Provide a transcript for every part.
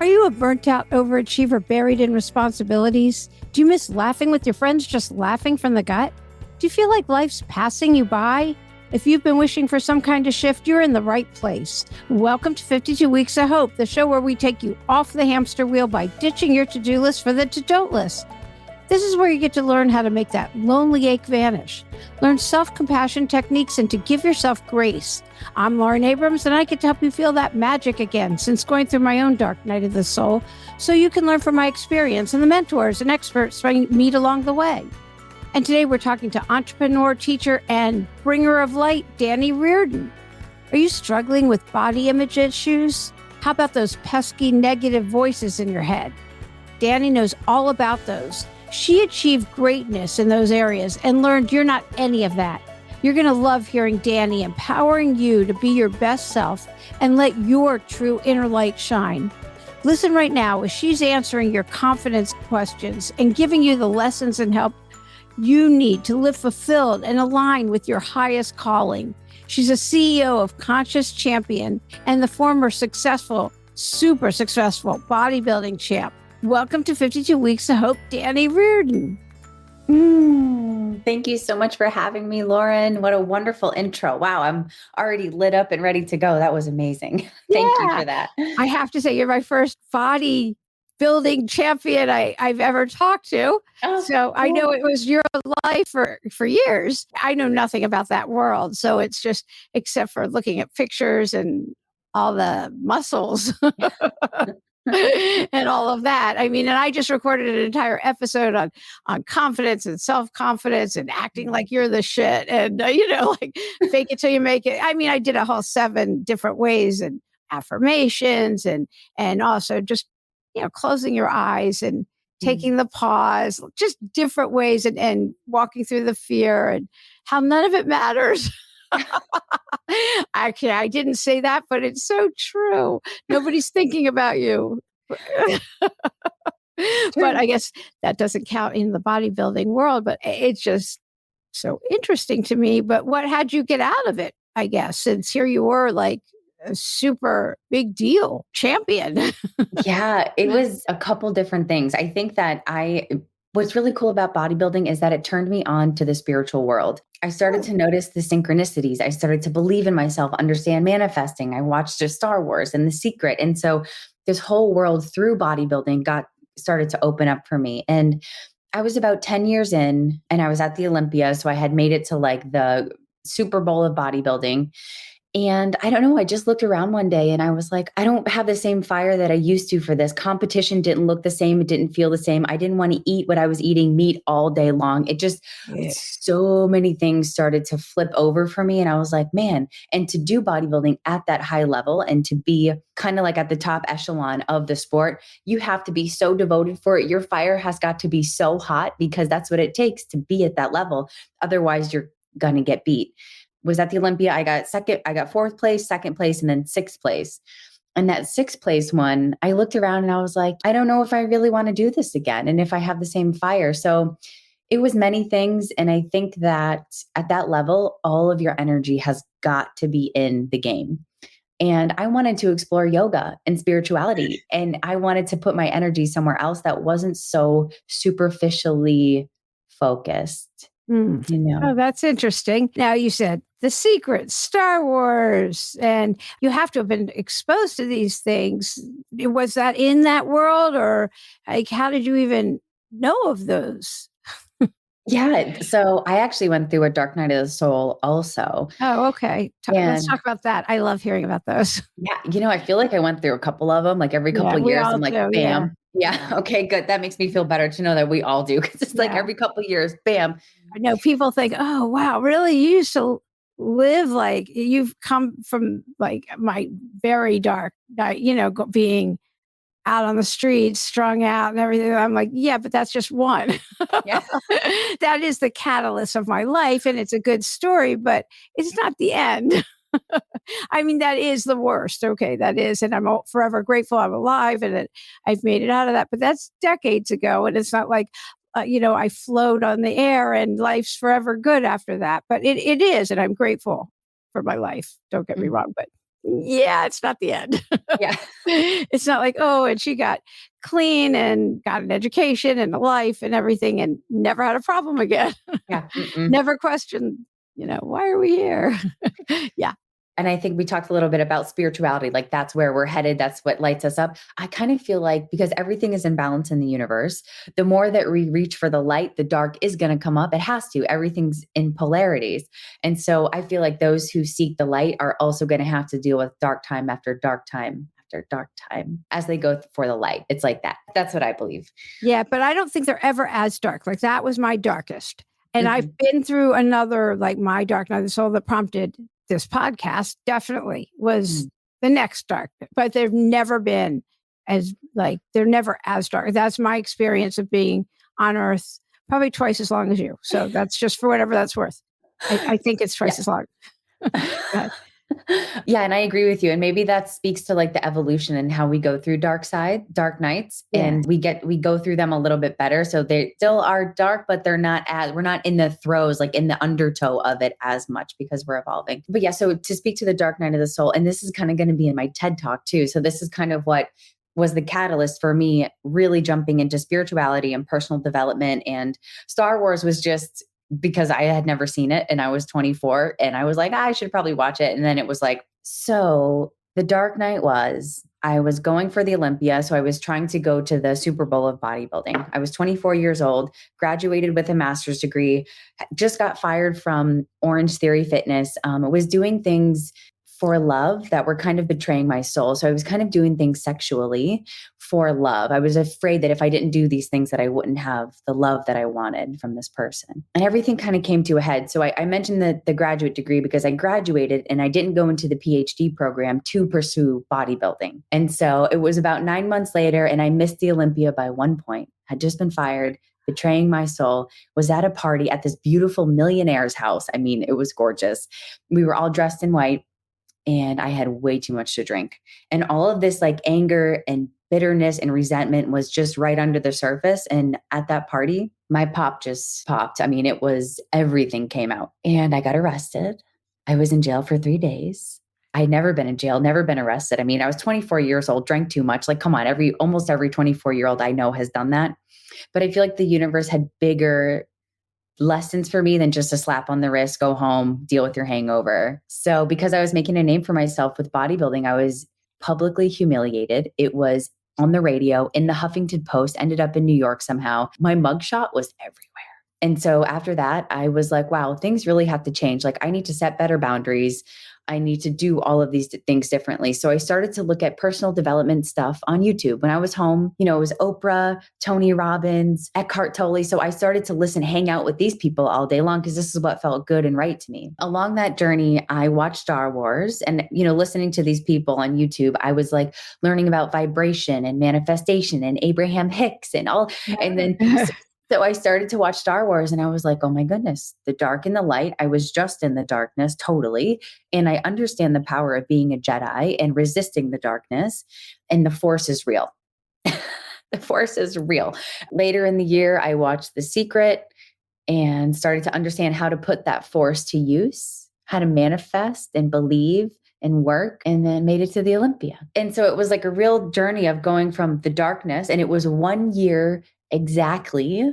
Are you a burnt out overachiever buried in responsibilities? Do you miss laughing with your friends, just laughing from the gut? Do you feel like life's passing you by? If you've been wishing for some kind of shift, you're in the right place. Welcome to 52 Weeks of Hope, the show where we take you off the hamster wheel by ditching your to-do list for the to-don't list. This is where you get to learn how to make that lonely ache vanish, learn self-compassion techniques, and to give yourself grace. I'm Lauren Abrams, and I get to help you feel that magic again since going through my own dark night of the soul, so you can learn from my experience and the mentors and experts I meet along the way. And today we're talking to entrepreneur, teacher, and bringer of light, Dani Reardon. Are you struggling with body image issues? How about those pesky negative voices in your head? Dani knows all about those. She achieved greatness in those areas and learned you're not any of that. You're going to love hearing Dani empowering you to be your best self and let your true inner light shine. Listen right now as she's answering your confidence questions and giving you the lessons and help you need to live fulfilled and aligned with your highest calling. She's a CEO of Conscious Champion and the former super successful bodybuilding champ. Welcome to 52 Weeks of Hope, Dani Reardon. Thank you so much for having me, Lauren. What a wonderful intro. Wow, I'm already lit up and ready to go. That was amazing. Thank you for that. I have to say, you're my first bodybuilding champion I've ever talked to. Oh, so cool. I know it was your life for years. I know nothing about that world. So it's just, except for looking at pictures and all the muscles. And all of that. I mean, and I just recorded an entire episode on confidence and self-confidence and acting like you're the shit and, like fake it till you make it. I mean, I did a whole 7 different ways and affirmations and also just, closing your eyes and taking the pause, just different ways and walking through the fear and how none of it matters. Actually, I didn't say that, but it's so true. Nobody's thinking about you. But I guess that doesn't count in the bodybuilding world, but it's just so interesting to me. But what had you get out of it, I guess, since here you were like a super big deal champion? Yeah, it was a couple different things. I think that what's really cool about bodybuilding is that it turned me on to the spiritual world. I started to notice the synchronicities. I started to believe in myself, understand manifesting. I watched Star Wars and The Secret. And so this whole world through bodybuilding started to open up for me. And I was about 10 years in and I was at the Olympia. So I had made it to like the Super Bowl of bodybuilding. And I don't know, I just looked around one day and I was like, I don't have the same fire that I used to for this. Competition didn't look the same. It didn't feel the same. I didn't want to eat what I was eating, meat all day long. It just, so many things started to flip over for me. And I was like, man, and to do bodybuilding at that high level and to be kind of like at the top echelon of the sport, you have to be so devoted for it. Your fire has got to be so hot because that's what it takes to be at that level. Otherwise, you're going to get beat. Was at the Olympia. I got 4th place, 2nd place, and then 6th place. And that 6th place one, I looked around and I was like, I don't know if I really want to do this again. And if I have the same fire. So it was many things. And I think that at that level, all of your energy has got to be in the game. And I wanted to explore yoga and spirituality. And I wanted to put my energy somewhere else that wasn't so superficially focused. Oh, that's interesting. Now you said The Secret, Star Wars, and you have to have been exposed to these things. Was that in that world, or like how did you even know of those? Yeah. So I actually went through a dark night of the soul also. Oh, okay. Let's talk about that. I love hearing about those. Yeah. I feel like I went through a couple of them, like every couple of years. I'm like, bam. Yeah. Yeah. Okay, good. That makes me feel better to know that we all do. Cause it's like every couple of years, bam. I know people think, oh, wow, really? You used to live like you've come from like my very dark night, being out on the streets, strung out and everything. I'm like, yeah, but that's just one. Yeah. That is the catalyst of my life. And it's a good story, but it's not the end. I mean, that is the worst. Okay, that is. And I'm forever grateful I'm alive and I've made it out of that. But that's decades ago. And it's not like, I float on the air and life's forever good after that. But it is. And I'm grateful for my life. Don't get me wrong. But Yeah, it's not the end. Yeah. It's not like, oh, and she got clean and got an education and a life and everything and never had a problem again. Yeah. Mm-mm. Never questioned, why are we here? Yeah. And I think we talked a little bit about spirituality. Like that's where we're headed. That's what lights us up. I kind of feel like because everything is in balance in the universe, the more that we reach for the light, the dark is going to come up. It has to. Everything's in polarities. And so I feel like those who seek the light are also going to have to deal with dark time after dark time after dark time as they go for the light. It's like that. That's what I believe. Yeah. But I don't think they're ever as dark. Like that was my darkest. And Mhm. I've been through another, like my dark night of the soul that prompted this podcast definitely was the next dark, but they've never been they're never as dark. That's my experience of being on earth, probably twice as long as you. So that's just for whatever that's worth. I think it's twice as long. Yeah. And I agree with you. And maybe that speaks to like the evolution and how we go through dark nights, and we go through them a little bit better. So they still are dark, but we're not in the throes, like in the undertow of it as much because we're evolving. But yeah, so to speak to the dark night of the soul, and this is kind of going to be in my TED talk too. So this is kind of what was the catalyst for me really jumping into spirituality and personal development. And Star Wars was just because I had never seen it and I was 24 and I was like, I should probably watch it. And then it was like, so the Dark Knight I was going for the Olympia. So I was trying to go to the Super Bowl of bodybuilding. I was 24 years old, graduated with a master's degree, just got fired from Orange Theory Fitness. Was doing things for love that were kind of betraying my soul. So I was kind of doing things sexually for love. I was afraid that if I didn't do these things that I wouldn't have the love that I wanted from this person. And everything kind of came to a head. So I mentioned the graduate degree because I graduated and I didn't go into the PhD program to pursue bodybuilding. And so it was about 9 months later and I missed the Olympia by 1 point, had just been fired, betraying my soul, was at a party at this beautiful millionaire's house. I mean, it was gorgeous. We were all dressed in white. And I had way too much to drink. And all of this like anger and bitterness and resentment was just right under the surface. And at that party, my pop just popped. I mean, everything came out. And I got arrested. I was in jail for 3 days. I'd never been in jail, never been arrested. I mean, I was 24 years old, drank too much. Like, come on, almost every 24-year-old I know has done that. But I feel like the universe had bigger lessons for me than just a slap on the wrist, go home, deal with your hangover. So because I was making a name for myself with bodybuilding, I was publicly humiliated. It was on the radio, in the Huffington Post, ended up in New York somehow. My mugshot was everywhere. And so after that, I was like, wow, things really have to change. Like I need to set better boundaries. I need to do all of these things differently. So I started to look at personal development stuff on YouTube. When I was home, it was Oprah, Tony Robbins, Eckhart Tolle. So I started to hang out with these people all day long because this is what felt good and right to me. Along that journey, I watched Star Wars and, listening to these people on YouTube, I was like learning about vibration and manifestation and Abraham Hicks and all. And then so I started to watch Star Wars and I was like, oh my goodness, the dark and the light. I was just in the darkness totally. And I understand the power of being a Jedi and resisting the darkness. And the Force is real. The Force is real. Later in the year, I watched The Secret and started to understand how to put that Force to use, how to manifest and believe and work, and then made it to the Olympia. And so it was like a real journey of going from the darkness. And it was 1 year exactly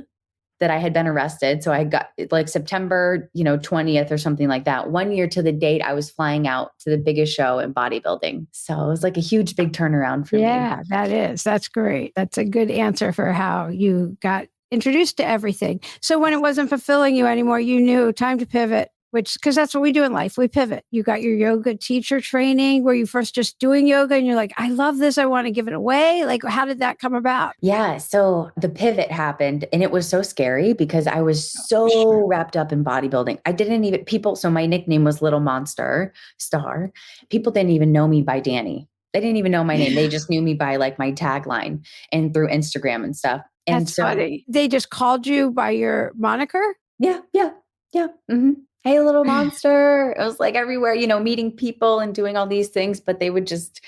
that I had been arrested. So I got like September, 20th or something like that. 1 year to the date, I was flying out to the biggest show in bodybuilding. So it was like a huge, big turnaround for me. Yeah, that's great. That's a good answer for how you got introduced to everything. So when it wasn't fulfilling you anymore, you knew time to pivot. Because that's what we do in life. We pivot. You got your yoga teacher training where you first just doing yoga and you're like, I love this. I want to give it away. Like, how did that come about? Yeah. So the pivot happened and it was so scary because I was so wrapped up in bodybuilding. I didn't even so my nickname was Little Monster Star. People didn't even know me by Dani. They didn't even know my name. They just knew me by like my tagline and through Instagram and stuff. And That's funny. They just called you by your moniker? Yeah. Mm-hmm. Hey, Little Monster. It was like everywhere, meeting people and doing all these things, but they would just,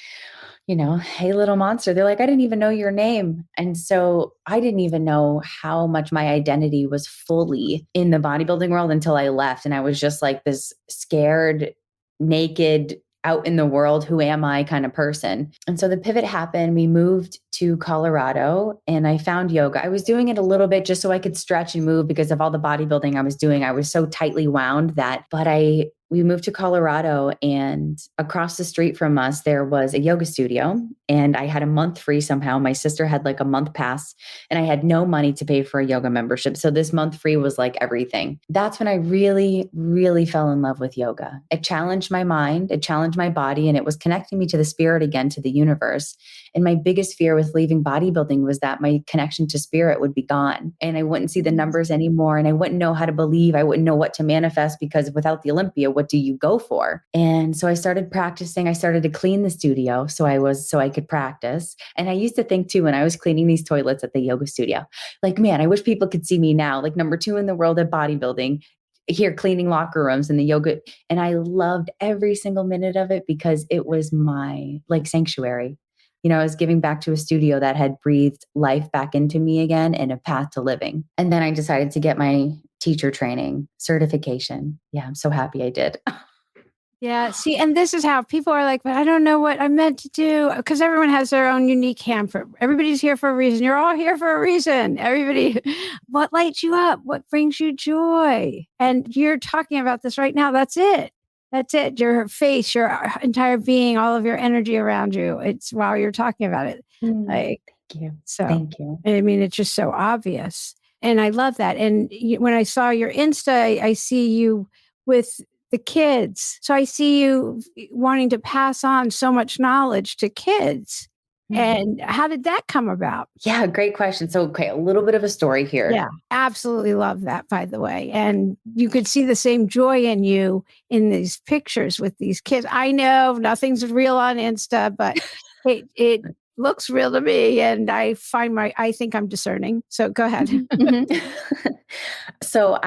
hey, Little Monster. They're like, I didn't even know your name. And so I didn't even know how much my identity was fully in the bodybuilding world until I left. And I was just like this scared, naked, out in the world, who am I kind of person. And so the pivot happened. We moved to Colorado and I found yoga. I was doing it a little bit just so I could stretch and move because of all the bodybuilding I was doing. I was so tightly wound we moved to Colorado, and across the street from us, there was a yoga studio, and I had a month free somehow. My sister had like a month pass, and I had no money to pay for a yoga membership. So this month free was like everything. That's when I really, really fell in love with yoga. It challenged my mind, it challenged my body, and it was connecting me to the spirit again, to the universe. And my biggest fear with leaving bodybuilding was that my connection to spirit would be gone and I wouldn't see the numbers anymore. And I wouldn't know how to believe. I wouldn't know what to manifest, because without the Olympia, what do you go for? And so I started practicing. I started to clean the studio so I could practice. And I used to think too, when I was cleaning these toilets at the yoga studio, like, man, I wish people could see me now, like number 2 in the world at bodybuilding, here cleaning locker rooms and the yoga. And I loved every single minute of it because it was my like sanctuary. I was giving back to a studio that had breathed life back into me again and a path to living. And then I decided to get my teacher training certification. Yeah, I'm so happy I did. Yeah. See, and this is how people are like, but I don't know what I'm meant to do, because everyone has their own unique everybody's here for a reason. You're all here for a reason. Everybody, what lights you up? What brings you joy? And you're talking about this right now. That's it. That's it. Your face, your entire being, all of your energy around you. It's while you're talking about it. Thank you. So, thank you. I mean, it's just so obvious. And I love that. And when I saw your Insta, I see you with the kids. So I see you wanting to pass on so much knowledge to kids. And how did that come about? Yeah, great question. So, okay, a little bit of a story here. Yeah, absolutely love that, by the way. And you could see the same joy in you in these pictures with these kids. I know nothing's real on Insta, but it looks real to me. And I think I'm discerning. So go ahead. So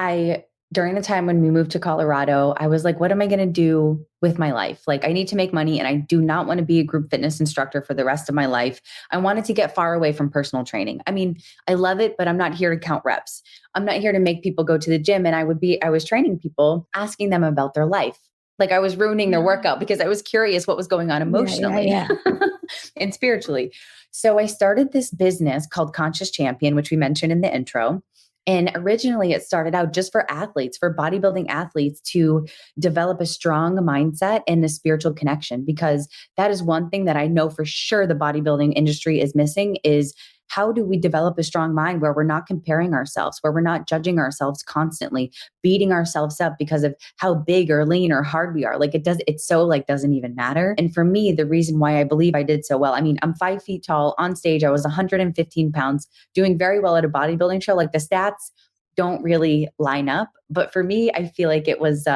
during the time when we moved to Colorado, I was like, what am I going to do with my life? Like, I need to make money and I do not want to be a group fitness instructor for the rest of my life. I wanted to get far away from personal training. I mean, I love it, but I'm not here to count reps. I'm not here to make people go to the gym. And I was training people, asking them about their life. Like, I was ruining their workout because I was curious what was going on emotionally and spiritually. So I started this business called Conscious Champion, which we mentioned in the intro. And originally it started out just for athletes, for bodybuilding athletes, to develop a strong mindset and a spiritual connection, because that is one thing that I know for sure the bodybuilding industry is missing is how do we develop a strong mind where we're not comparing ourselves, where we're not judging ourselves constantly, beating ourselves up because of how big or lean or hard we are. Like it's so like doesn't even matter. And for me, the reason why I believe I did so well, I mean, I'm 5 feet tall on stage. I was 115 pounds, doing very well at a bodybuilding show. Like the stats don't really line up. But for me, I feel like it was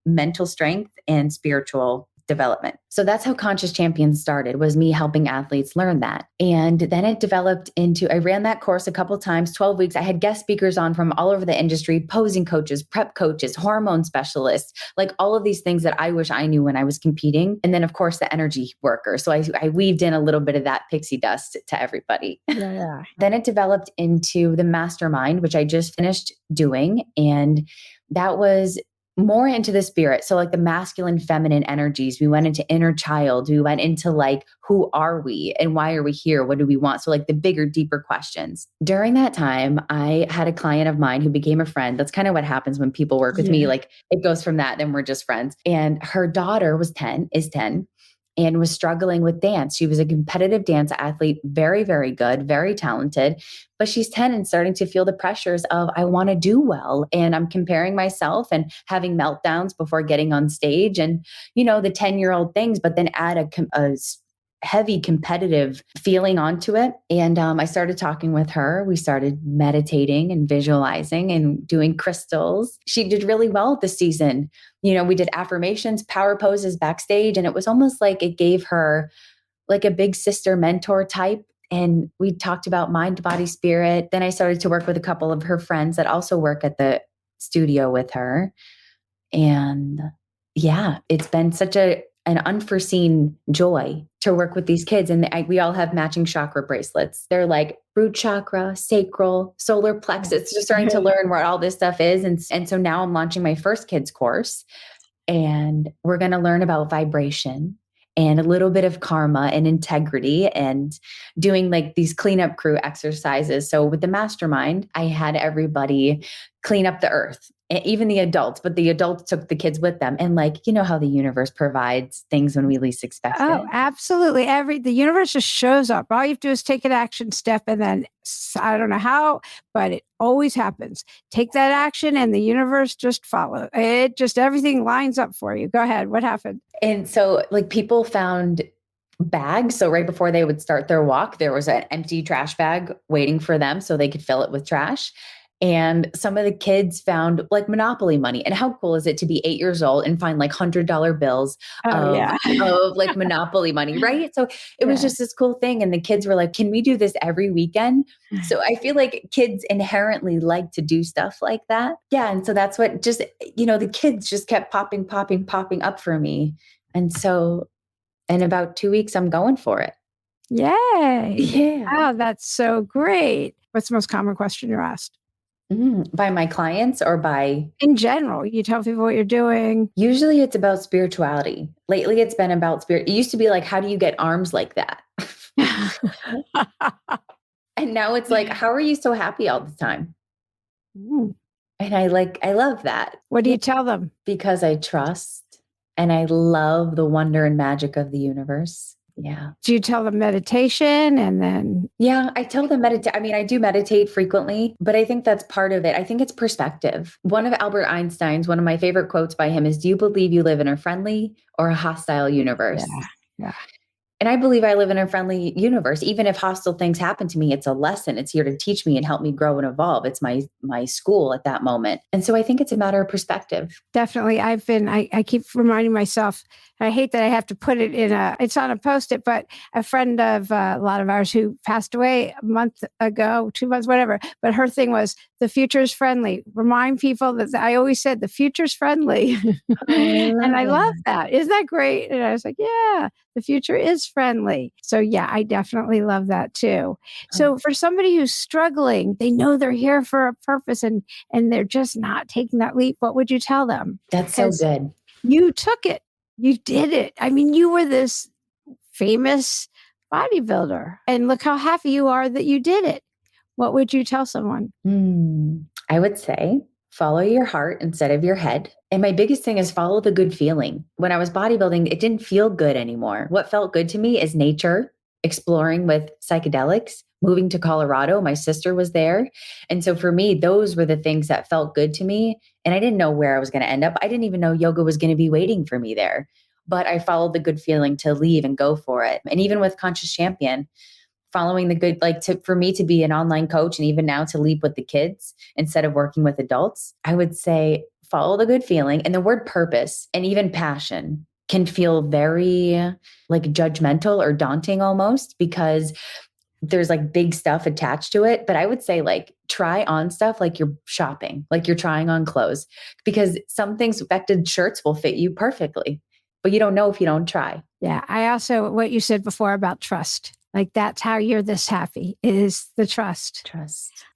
mental strength and spiritual development. So that's how Conscious Champions started, was me helping athletes learn that. And then it developed into, I ran that course a couple times, 12 weeks. I had guest speakers on from all over the industry, posing coaches, prep coaches, hormone specialists, like all of these things that I wish I knew when I was competing. And then of course the energy worker. So I weaved in a little bit of that pixie dust to everybody. Yeah. Then it developed into the mastermind, which I just finished doing. And that was more into the spirit. So like the masculine, feminine energies, we went into inner child. We went into like, who are we and why are we here? What do we want? So like the bigger, deeper questions. During that time, I had a client of mine who became a friend. That's kind of what happens when people work with me. Like it goes from that, then we're just friends. And her daughter is 10 and was struggling with dance. She was a competitive dance athlete, very, very good, very talented, but she's 10 and starting to feel the pressures of, I want to do well. And I'm comparing myself and having meltdowns before getting on stage and, the 10-year-old things, but then add a heavy competitive feeling onto it. And I started talking with her. We started meditating and visualizing and doing crystals. She did really well this season. We did affirmations, power poses backstage, and it was almost like it gave her like a big sister mentor type. And we talked about mind, body, spirit. Then I started to work with a couple of her friends that also work at the studio with her. And yeah, it's been such an unforeseen joy to work with these kids. And we all have matching chakra bracelets. They're like root chakra, sacral, solar plexus, just starting to learn what all this stuff is. And so now I'm launching my first kids course. and we're going to learn about vibration and a little bit of karma and integrity and doing like these cleanup crew exercises. So with the mastermind, I had everybody clean up the earth, even the adults, but the adults took the kids with them. And like, you know how the universe provides things when we least expect Oh, it. absolutely. The universe just shows up. All you have to do is take an action step, and then I don't know how, but it always happens. Take that action and the universe just follows. It just, everything lines up for you. Go ahead. What happened? And so like people found bags. So right before they would start their walk, there was an empty trash bag waiting for them so they could fill it with trash. And some of the kids found like Monopoly money. And how cool is it to be 8 years old and find like $100 bills of like Monopoly money, right? So it was just this cool thing. And the kids were like, can we do this every weekend? So I feel like kids inherently like to do stuff like that. Yeah. And so that's what just, the kids just kept popping up for me. And so in about 2 weeks, I'm going for it. Yay. Yeah. Wow, that's so great. What's the most common question you're asked? By my clients or by? In general, you tell people what you're doing. Usually it's about spirituality. Lately, it's been about spirit. It used to be like, how do you get arms like that? And now it's like, how are you so happy all the time? And I love that. What do you tell them? Because I trust and I love the wonder and magic of the universe. Yeah. Do you tell them meditation and then? Yeah, I tell them meditate. I mean, I do meditate frequently, but I think that's part of it. I think it's perspective. One of Albert Einstein's, one of my favorite quotes by him is, do you believe you live in a friendly or a hostile universe? Yeah. And I believe I live in a friendly universe. Even if hostile things happen to me, it's a lesson. It's here to teach me and help me grow and evolve. It's my school at that moment. And so I think it's a matter of perspective. Definitely. I keep reminding myself, I hate that I have to put it it's on a Post-it, but a friend of a lot of ours who passed away a month ago, 2 months, whatever. But her thing was, the future is friendly. Remind people that I always said the future's friendly. And I love that. Isn't that great? And I was like, yeah, the future is friendly. So yeah, I definitely love that too. So for somebody who's struggling, they know they're here for a purpose and they're just not taking that leap. What would you tell them? That's so good. You took it. You did it. I mean, you were this famous bodybuilder, and look how happy you are that you did it. What would you tell someone? I would say follow your heart instead of your head. And my biggest thing is follow the good feeling. When I was bodybuilding, it didn't feel good anymore. What felt good to me is nature, exploring with psychedelics, moving to Colorado. My sister was there. And so for me, those were the things that felt good to me. And I didn't know where I was going to end up. I didn't even know yoga was going to be waiting for me there. But I followed the good feeling to leave and go for it. And even with Conscious Champion, following the good, for me to be an online coach and even now to leap with the kids instead of working with adults, I would say follow the good feeling. And the word purpose and even passion can feel very like judgmental or daunting almost, because there's like big stuff attached to it. But I would say like try on stuff like you're shopping, like you're trying on clothes, because some things, affected shirts will fit you perfectly, but you don't know if you don't try. Yeah. I also, what you said before about trust, like that's how you're this happy, is the trust.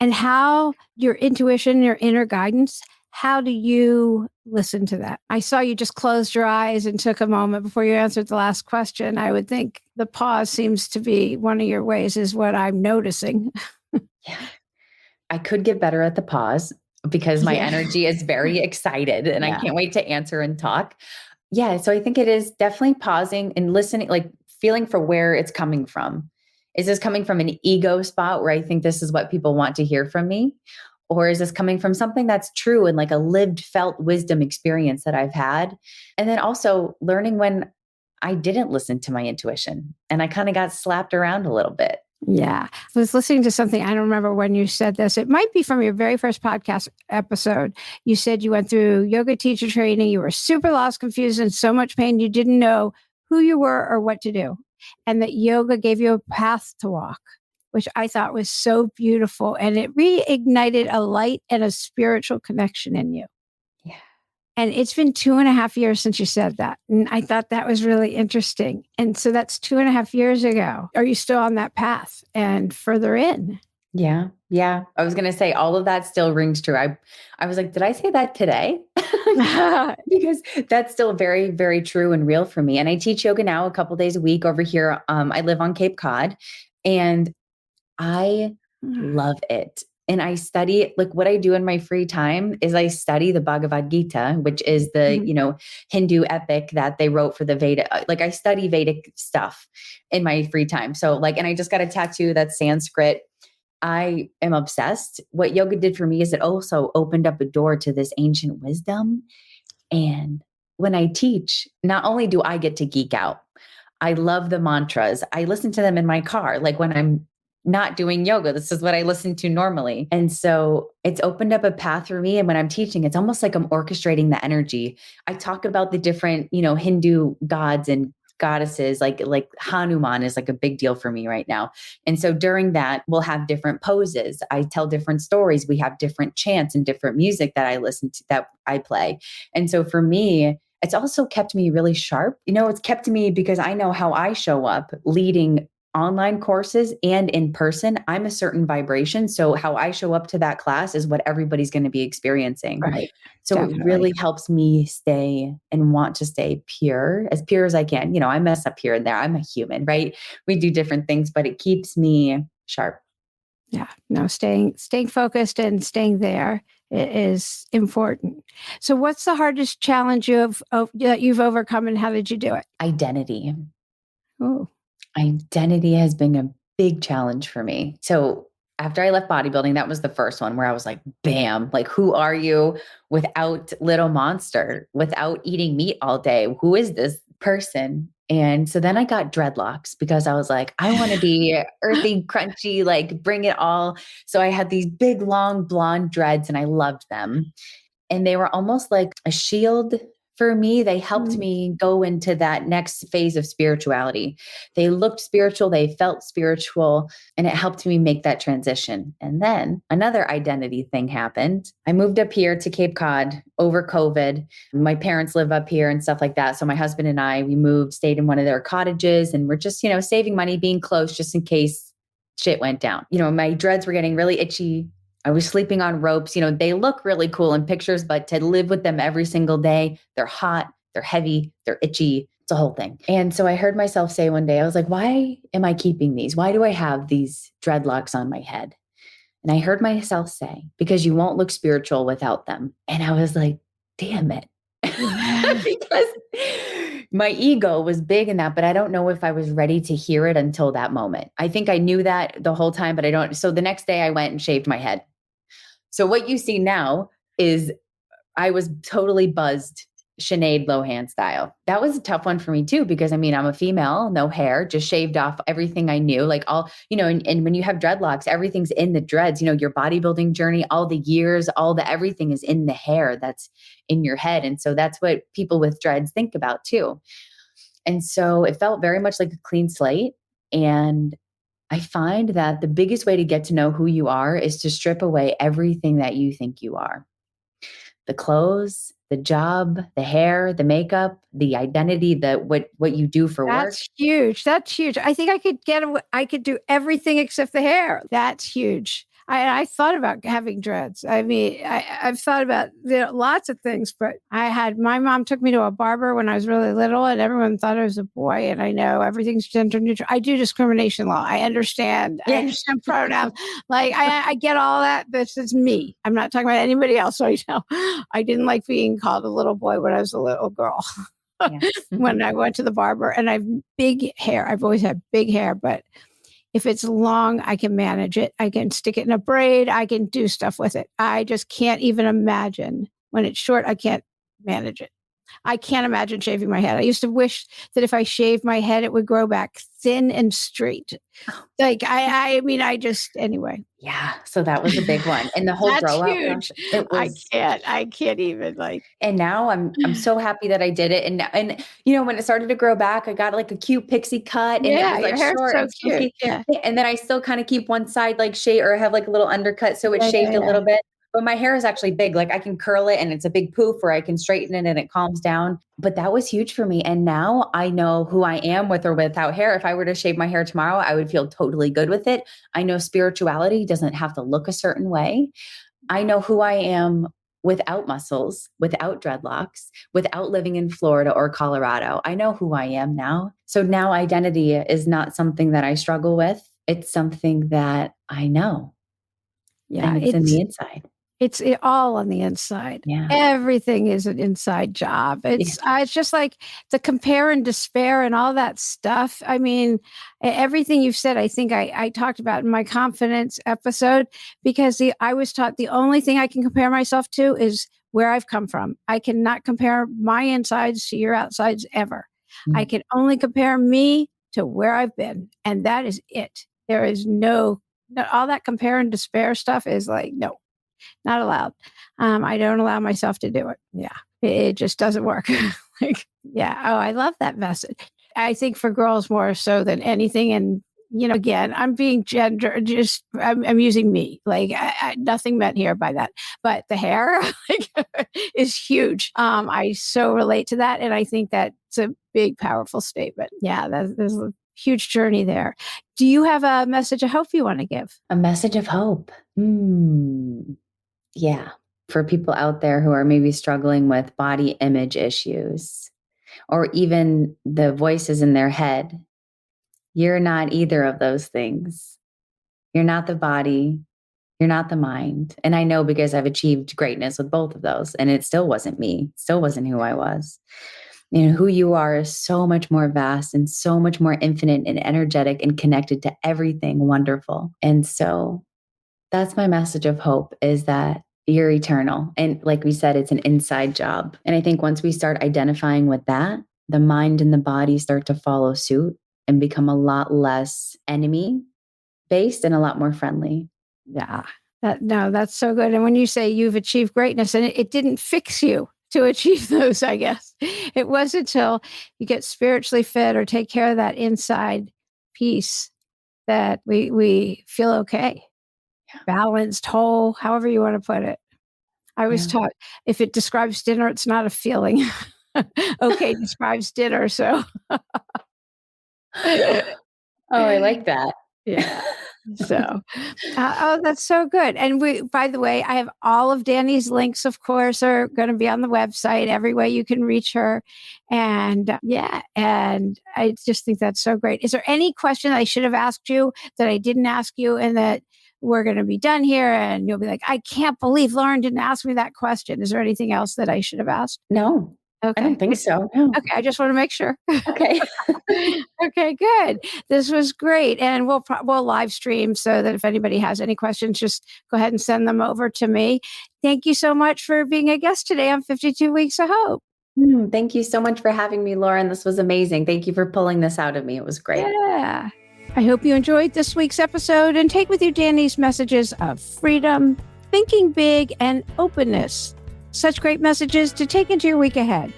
And how your intuition, your inner guidance, how do you listen to that? I saw you just closed your eyes and took a moment before you answered the last question. I would think the pause seems to be one of your ways, is what I'm noticing. Yeah. I could get better at the pause because my energy is very excited and I can't wait to answer and talk. Yeah. So I think it is definitely pausing and listening, like feeling for where it's coming from. Is this coming from an ego spot where I think this is what people want to hear from me? Or is this coming from something that's true and like a lived, felt wisdom experience that I've had? And then also learning when I didn't listen to my intuition and I kind of got slapped around a little bit. Yeah. I was listening to something. I don't remember when you said this. It might be from your very first podcast episode. You said you went through yoga teacher training. You were super lost, confused, and so much pain. You didn't know who you were or what to do. And that yoga gave you a path to walk, which I thought was so beautiful. And it reignited a light and a spiritual connection in you. Yeah. And it's been 2.5 years since you said that. And I thought that was really interesting. And so that's 2.5 years ago. Are you still on that path and further in? Yeah. Yeah. I was going to say all of that still rings true. I was like, did I say that today? Because that's still very, very true and real for me. And I teach yoga now a couple days a week over here. I live on Cape Cod and I love it. And I study, like what I do in my free time is I study the Bhagavad Gita, which is the, Mhm. Hindu epic that they wrote for the Veda. Like I study Vedic stuff in my free time. So like, and I just got a tattoo that's Sanskrit. I am obsessed. What yoga did for me is it also opened up a door to this ancient wisdom. And when I teach, not only do I get to geek out, I love the mantras. I listen to them in my car. Like when I'm not doing yoga, this is what I listen to normally. And so it's opened up a path for me. And when I'm teaching, it's almost like I'm orchestrating the energy. I talk about the different, Hindu gods and goddesses, like Hanuman is like a big deal for me right now. And so during that, we'll have different poses. I tell different stories. We have different chants and different music that I listen to, that I play. And so for me, it's also kept me really sharp. It's kept me because I know how I show up leading online courses and in person. I'm a certain vibration. So how I show up to that class is what everybody's going to be experiencing. Right. So it Definitely. really helps me stay and want to stay pure as I can. I mess up here and there. I'm a human, right? We do different things, but it keeps me sharp. Yeah. No, staying focused and staying there is important. So what's the hardest challenge that you've overcome and how did you do it? Identity. Oh. Identity has been a big challenge for me. So after I left bodybuilding, that was the first one where I was like, bam, like, who are you without Little Monster, without eating meat all day? Who is this person? And so then I got dreadlocks because I was like, I want to be earthy, crunchy, like bring it all. So I had these big, long blonde dreads and I loved them. And they were almost like a shield for me. They helped Mm. me go into that next phase of spirituality. They looked spiritual, they felt spiritual, and it helped me make that transition. And then another identity thing happened. I moved up here to Cape Cod over COVID. My parents live up here and stuff like that. So my husband and I, we moved, stayed in one of their cottages, and we're just, saving money, being close just in case shit went down. My dreads were getting really itchy. I was sleeping on ropes. They look really cool in pictures, but to live with them every single day, they're hot, they're heavy, they're itchy. It's a whole thing. And so I heard myself say one day, I was like, why am I keeping these? Why do I have these dreadlocks on my head? And I heard myself say, because you won't look spiritual without them. And I was like, damn it. Because my ego was big in that, but I don't know if I was ready to hear it until that moment. I think I knew that the whole time, but I don't. So the next day I went and shaved my head. So what you see now is I was totally buzzed Sinead Lohan style. That was a tough one for me too, because I'm a female, no hair, just shaved off everything I knew, like all, and when you have dreadlocks, everything's in the dreads, your bodybuilding journey, all the years, everything is in the hair that's in your head. And so that's what people with dreads think about too. And so it felt very much like a clean slate. And I find that the biggest way to get to know who you are is to strip away everything that you think you are. The clothes, the job, the hair, the makeup, the identity, what you do for work. That's huge. That's huge. I think I could do everything except the hair. That's huge. I thought about having dreads. I've thought about lots of things, but my mom took me to a barber when I was really little and everyone thought I was a boy. And I know everything's gender neutral. I do discrimination law. I understand. I understand pronouns. Like I get all that. This is me. I'm not talking about anybody else. So I didn't like being called a little boy when I was a little girl. Yeah. When I went to the barber and I've big hair. I've always had big hair, but if it's long, I can manage it. I can stick it in a braid. I can do stuff with it. I just can't even imagine when it's short. I can't manage it. I can't imagine shaving my head. I used to wish that if I shaved my head, it would grow back thin and straight. Like anyway. Yeah. So that was a big one. And the whole That's grow out huge. process, it was. I can't even like. And now I'm so happy that I did it. And when it started to grow back, I got like a cute pixie cut and it was like your hair's short so and cute. silky. Yeah. And then I still kind of keep one side like shade or have like a little undercut. So it Yeah, shaved a yeah. little bit. But my hair is actually big. Like I can curl it and it's a big poof, or I can straighten it and it calms down. But that was huge for me. And now I know who I am with or without hair. If I were to shave my hair tomorrow, I would feel totally good with it. I know spirituality doesn't have to look a certain way. I know who I am without muscles, without dreadlocks, without living in Florida or Colorado. I know who I am now. So now identity is not something that I struggle with. It's something that I know. Yeah, And it's in the inside. It's all on the inside. Yeah. Everything is an inside job. It's just like the compare and despair and all that stuff. I mean, everything you've said, I think I talked about in my confidence episode, because I was taught the only thing I can compare myself to is where I've come from. I cannot compare my insides to your outsides ever. Mm. I can only compare me to where I've been. And that is it. There is no all that compare and despair stuff is like, no. Not allowed. I don't allow myself to do it. Yeah. It just doesn't work. Like, yeah. Oh, I love that message. I think for girls more so than anything. And, again, I'm being I'm using me. Like nothing meant here by that. But the hair is huge. I so relate to that. And I think that's a big, powerful statement. Yeah. There's a huge journey there. Do you have a message of hope you want to give? A message of hope. Yeah. For people out there who are maybe struggling with body image issues or even the voices in their head, you're not either of those things. You're not the body. You're not the mind. And I know because I've achieved greatness with both of those, and it still wasn't me. It still wasn't who I was. Who you are is so much more vast and so much more infinite and energetic and connected to everything wonderful. And so that's my message of hope, is that you're eternal. And like we said, it's an inside job. And I think once we start identifying with that, the mind and the body start to follow suit and become a lot less enemy based and a lot more friendly. Yeah. That's so good. And when you say you've achieved greatness, and it didn't fix you to achieve those, I guess. It wasn't until you get spiritually fit or take care of that inside piece that we feel okay. Balanced, whole, however you want to put it. I was taught if it describes dinner, it's not a feeling. Okay, describes dinner. So, I like that. Yeah. So, that's so good. And by the way, I have all of Dani's links, of course, are going to be on the website, every way you can reach her. And and I just think that's so great. Is there any question I should have asked you that I didn't ask you, and that we're going to be done here and you'll be like, I can't believe Lauren didn't ask me that question? Is there anything else that I should have asked? No. Okay. I don't think so. No. Okay. I just want to make sure. Okay. Okay, good. This was great. And we'll live stream so that if anybody has any questions, just go ahead and send them over to me. Thank you so much for being a guest today on 52 Weeks of Hope. Thank you so much for having me, Lauren. This was amazing. Thank you for pulling this out of me. It was great. Yeah. I hope you enjoyed this week's episode and take with you Dani's messages of freedom, thinking big, and openness. Such great messages to take into your week ahead.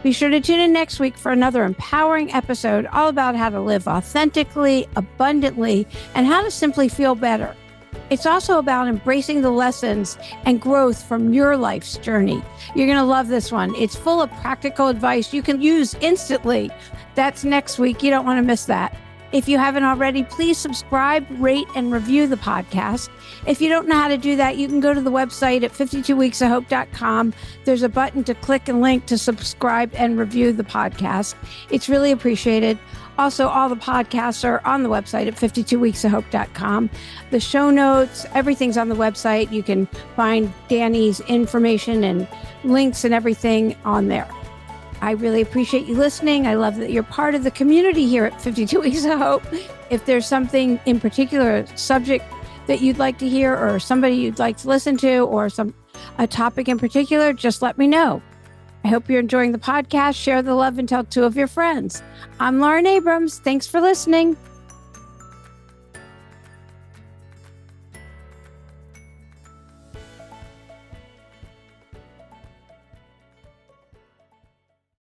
Be sure to tune in next week for another empowering episode all about how to live authentically, abundantly, and how to simply feel better. It's also about embracing the lessons and growth from your life's journey. You're going to love this one. It's full of practical advice you can use instantly. That's next week. You don't want to miss that. If you haven't already, please subscribe, rate, and review the podcast. If you don't know how to do that, you can go to the website at 52weeksofhope.com. There's a button to click and link to subscribe and review the podcast. It's really appreciated. Also, all the podcasts are on the website at 52weeksofhope.com. The show notes, everything's on the website. You can find Dani's information and links and everything on there. I really appreciate you listening. I love that you're part of the community here at 52 Weeks of Hope. If there's something in particular, a subject that you'd like to hear, or somebody you'd like to listen to, or a topic in particular, just let me know. I hope you're enjoying the podcast. Share the love and tell 2 of your friends. I'm Lauren Abrams. Thanks for listening.